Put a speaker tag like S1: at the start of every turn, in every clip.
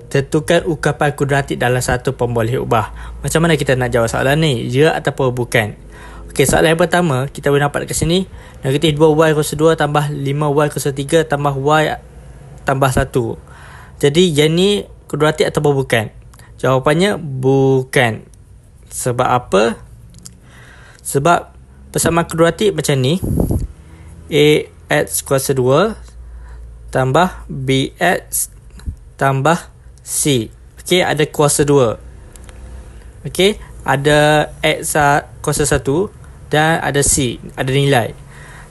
S1: Tentukan ungkapan kuadratik dalam satu pemboleh ubah. Macam mana kita nak jawab soalan ni? Ya ataupun bukan? Okey, soalan yang pertama, kita boleh nampak dekat sini. Negatif 2y kuasa 2 tambah 5y kuasa 3 tambah y tambah 1. Jadi, yang ni kuadratik ataupun bukan? Jawapannya bukan. Sebab apa? Sebab persamaan kuadratik macam ni. Ax kuasa 2 tambah bx tambah c. Okey, ada kuasa 2. Okey, ada x kuasa 1 dan ada c, ada nilai.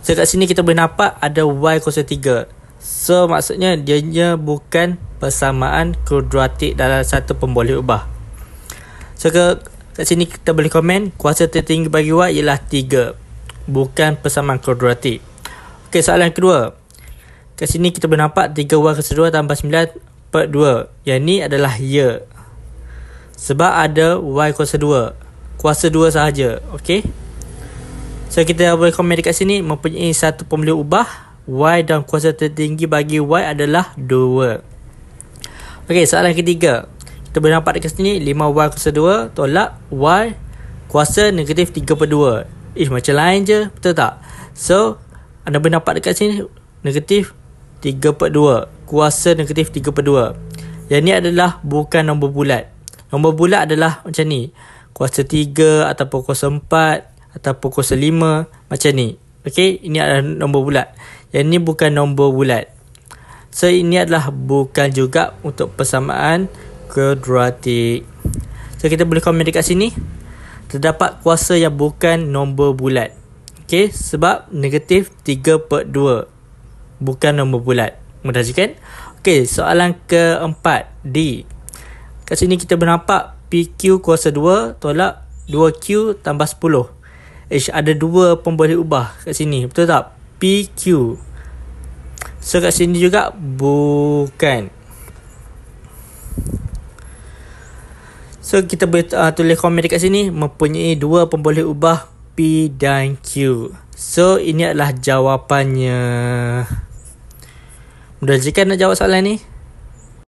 S1: So kat sini kita boleh nampak ada y kuasa 3. So maksudnya dia bukan persamaan kuadratik dalam satu pemboleh ubah. So kat sini kita boleh komen kuasa tertinggi bagi y ialah 3, bukan persamaan kuadratik. Okey, soalan kedua. Kat sini kita boleh nampak 3y kuasa 2 tambah 9 per 2. Yang ni adalah ya. Sebab ada y kuasa 2. Kuasa 2 sahaja. Okey. So kita boleh komen dekat sini mempunyai satu pemboleh ubah. Y dan kuasa tertinggi bagi y adalah 2. Okey, soalan ketiga. Kita boleh nampak dekat sini 5y kuasa 2 tolak y kuasa negatif 3 per 2. Macam lain je. Betul tak? So, anda boleh nampak dekat sini negatif 3 per 2. Kuasa negatif 3 per 2. Yang ni adalah bukan nombor bulat. Nombor bulat adalah macam ni. Kuasa 3 ataupun kuasa 4 ataupun kuasa 5. Macam ni. Okey, ini adalah nombor bulat. Yang ni bukan nombor bulat. So, ini adalah bukan juga untuk persamaan kuadratik. So, kita boleh komen dekat sini. Terdapat kuasa yang bukan nombor bulat. Okey, sebab negatif 3 per 2. Bukan nombor bulat. Mudah je kan? Okey, soalan keempat D. Kat sini kita bernampak PQ kuasa 2 tolak 2Q tambah 10. Ada dua pemboleh ubah kat sini. Betul tak? PQ. So kat sini juga bukan. So kita boleh tulis komen dekat sini mempunyai dua pemboleh ubah P dan Q. So ini adalah jawapannya. Mudah je kan nak jawab soalan ni?